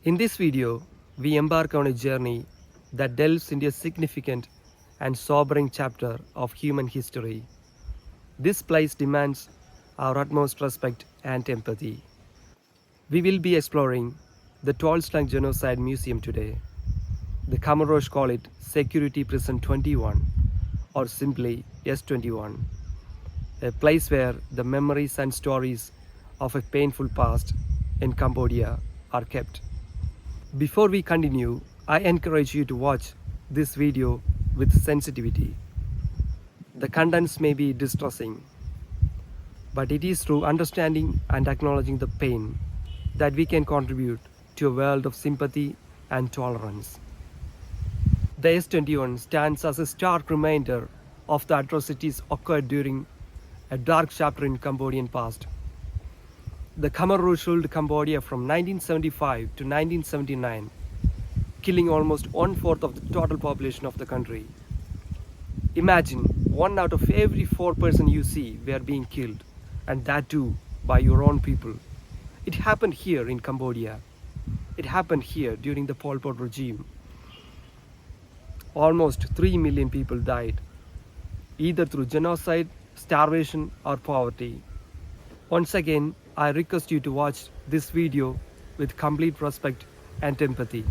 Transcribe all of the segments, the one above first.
In this video, we embark on a journey that delves into a significant and sobering chapter of human history. This place demands our utmost respect and empathy. We will be exploring the Tuol Sleng Genocide Museum today. The Comoros call it Security Prison 21 or simply S21, a place where the memories and stories of a painful past in Cambodia are kept. Before we continue, I encourage you to watch this video with sensitivity. The contents may be distressing, but it is through understanding and acknowledging the pain that we can contribute to a world of sympathy and tolerance. The S21 stands as a stark reminder of the atrocities occurred during a dark chapter in Cambodian past. The Comoros ruled Cambodia from 1975 to 1979, killing almost one-fourth of the total population of the country. Imagine 1 out of every 4 persons you see were being killed, and that too by your own people. It happened here in Cambodia. It happened here during the Pol Pot regime. Almost 3 million people died, either through genocide, starvation, or poverty. Once again, I request you to watch this video with complete respect and empathy.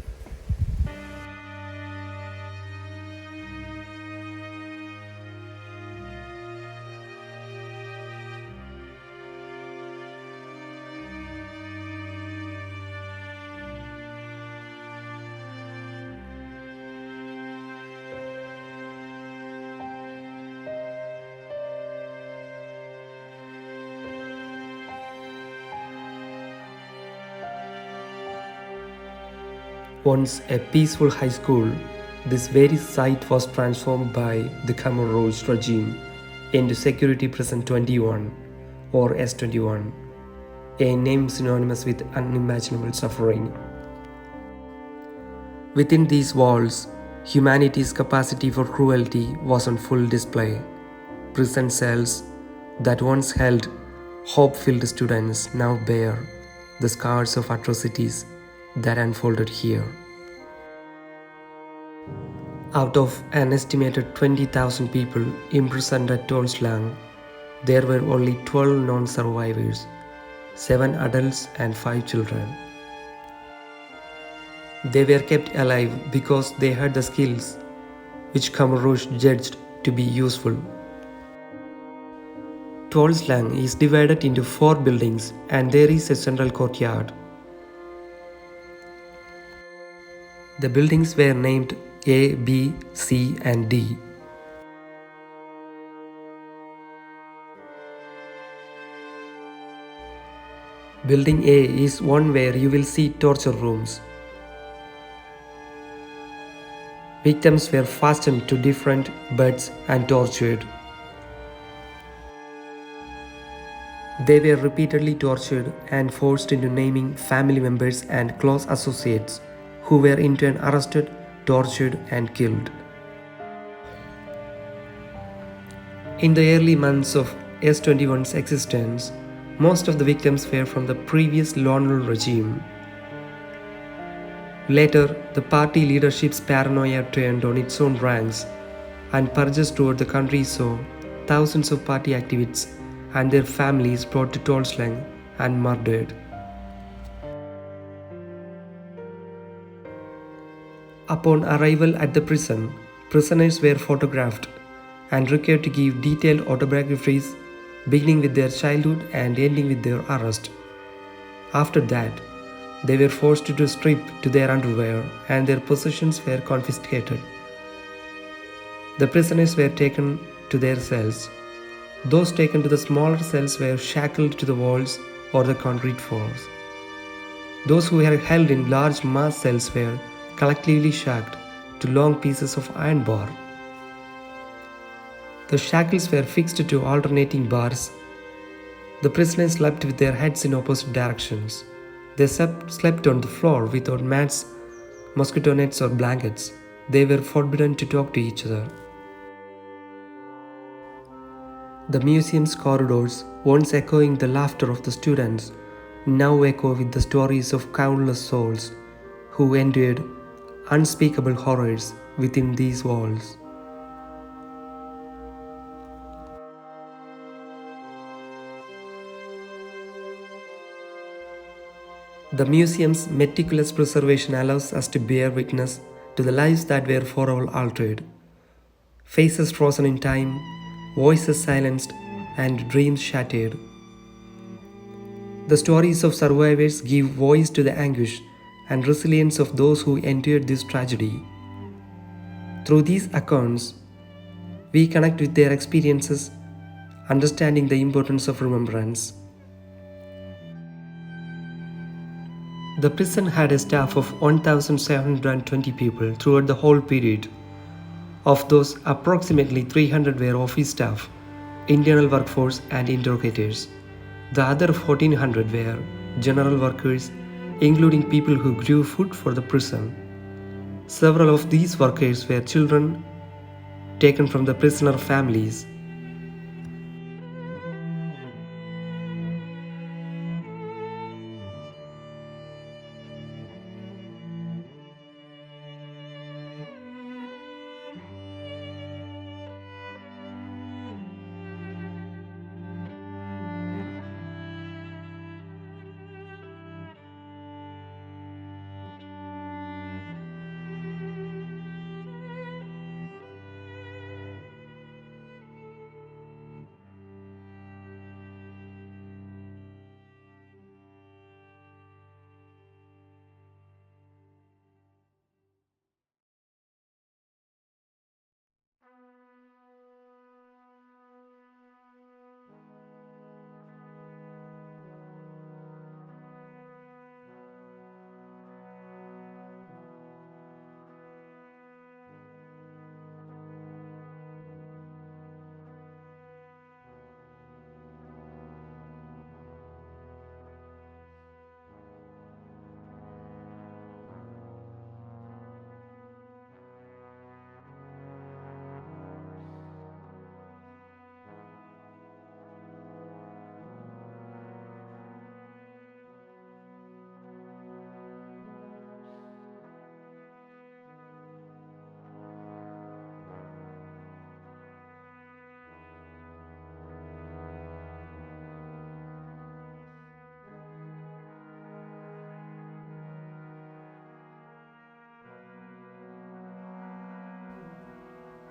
Once a peaceful high school, this very site was transformed by the Comoros regime into Security Prison 21 or S21, a name synonymous with unimaginable suffering. Within these walls, humanity's capacity for cruelty was on full display. Prison cells that once held hope-filled students now bear the scars of atrocities that unfolded here. Out of an estimated 20,000 people imprisoned at Tuol Sleng, there were only 12 known survivors, 7 adults and 5 children. They were kept alive because they had the skills which Comoros judged to be useful. Tuol Sleng is divided into 4 buildings and there is a central courtyard. The buildings were named A, B, C and D. Building A is one where you will see torture rooms. Victims were fastened to different beds and tortured. They were repeatedly tortured and forced into naming family members and close associates, who were in turn arrested, tortured and killed. In the early months of S21's existence, most of the victims were from the previous Lone Rule regime. Later, the party leadership's paranoia turned on its own ranks, and purges throughout the country saw thousands of party activists and their families brought to Tuol Sleng and murdered. Upon arrival at the prison, prisoners were photographed and required to give detailed autobiographies, beginning with their childhood and ending with their arrest. After that, they were forced to strip to their underwear and their possessions were confiscated. The prisoners were taken to their cells. Those taken to the smaller cells were shackled to the walls or the concrete floors. Those who were held in large mass cells were collectively shacked to long pieces of iron bar. The shackles were fixed to alternating bars. The prisoners slept with their heads in opposite directions. They slept on the floor without mats, mosquito nets or blankets. They were forbidden to talk to each other. The museum's corridors, once echoing the laughter of the students, now echo with the stories of countless souls who endured unspeakable horrors within these walls. The museum's meticulous preservation allows us to bear witness to the lives that were forever altered. Faces frozen in time, voices silenced, and dreams shattered. The stories of survivors give voice to the anguish and resilience of those who endured this tragedy. Through these accounts, we connect with their experiences, understanding the importance of remembrance. The prison had a staff of 1,720 people throughout the whole period. Of those, approximately 300 were office staff, internal workforce, and interrogators. The other 1,400 were general workers, including people who grew food for the prison. Several of these workers were children taken from the prisoner families.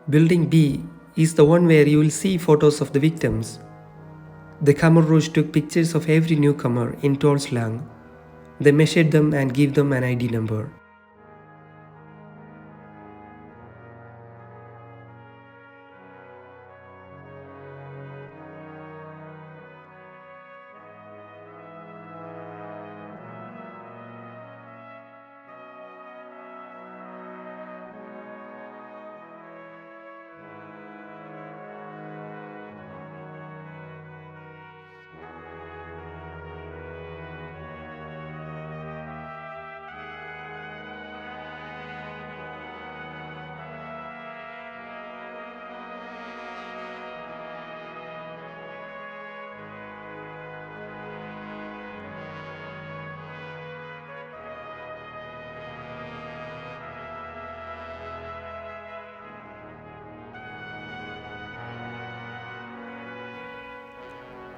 Building B is the one where you will see photos of the victims. The Khmer Rouge took pictures of every newcomer in Tuol Sleng. They measured them and gave them an ID number.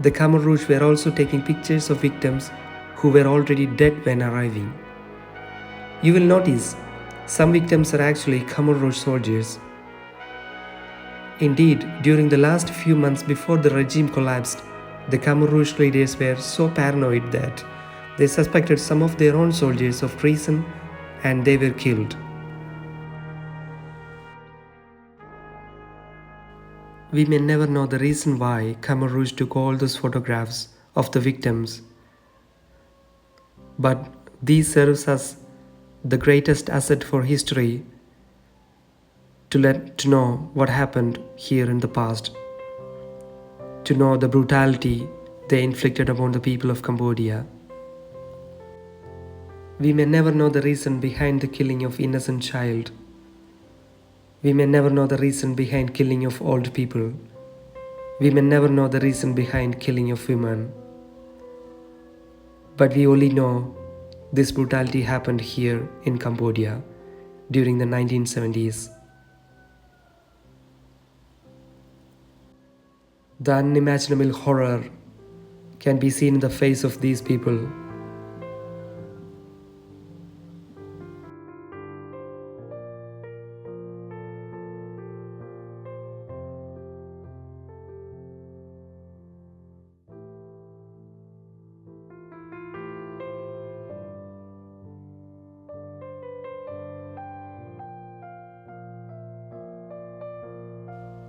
The Khmer Rouge were also taking pictures of victims who were already dead when arriving. You will notice some victims are actually Khmer Rouge soldiers. Indeed, during the last few months before the regime collapsed, the Khmer Rouge leaders were so paranoid that they suspected some of their own soldiers of treason and they were killed. We may never know the reason why Khmer Rouge took all those photographs of the victims, but these serves as the greatest asset for history to know what happened here in the past, to know the brutality they inflicted upon the people of Cambodia. We may never know the reason behind the killing of innocent child. We may never know the reason behind killing of old people. We may never know the reason behind killing of women. But we only know This brutality happened here in Cambodia during the 1970s. The unimaginable horror can be seen in the face of these people.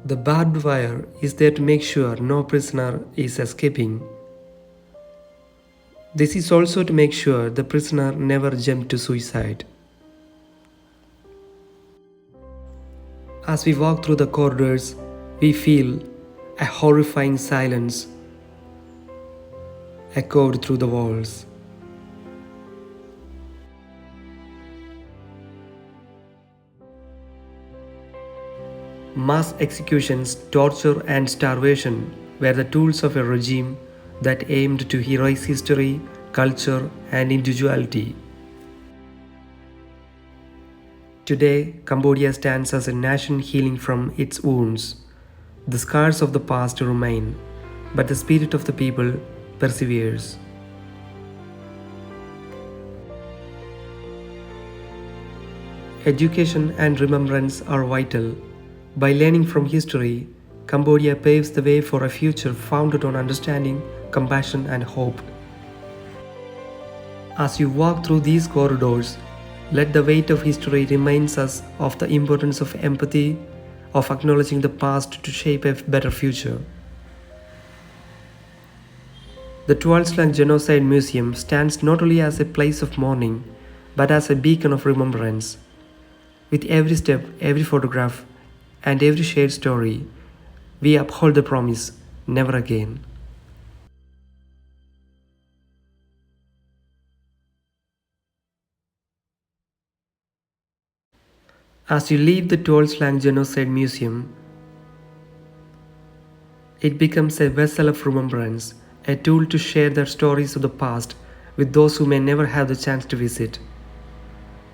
The barbed wire is there to make sure no prisoner is escaping. This is also to make sure the prisoner never jumped to suicide. As we walk through the corridors, we feel a horrifying silence echoed through the walls. Mass executions, torture, and starvation were the tools of a regime that aimed to erase history, culture, and individuality. Today, Cambodia stands as a nation healing from its wounds. The scars of the past remain, but the spirit of the people perseveres. Education and remembrance are vital. By learning from history, Cambodia paves the way for a future founded on understanding, compassion, and hope. As you walk through these corridors, let the weight of history remind us of the importance of empathy, of acknowledging the past to shape a better future. The Tuol Sleng Genocide Museum stands not only as a place of mourning, but as a beacon of remembrance. With every step, every photograph, and every shared story, we uphold the promise, never again. As you leave the Tuol Sleng Genocide Museum, it becomes a vessel of remembrance, a tool to share the stories of the past with those who may never have the chance to visit.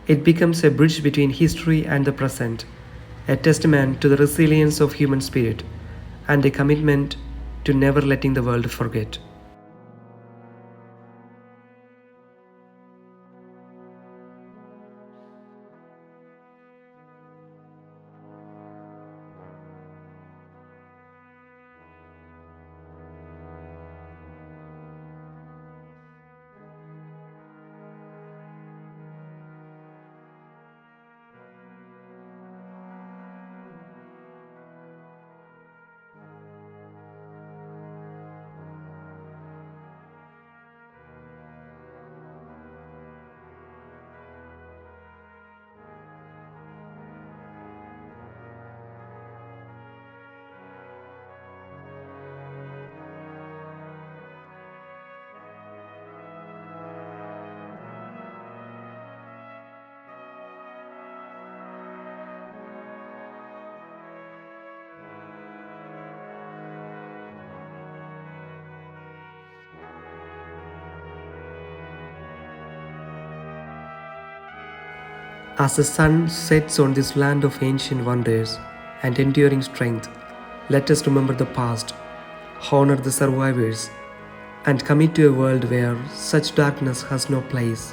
It becomes a bridge between history and the present, a testament to the resilience of human spirit, and a commitment to never letting the world forget. As the sun sets on this land of ancient wonders and enduring strength, let us remember the past, honor the survivors, and commit to a world where such darkness has no place.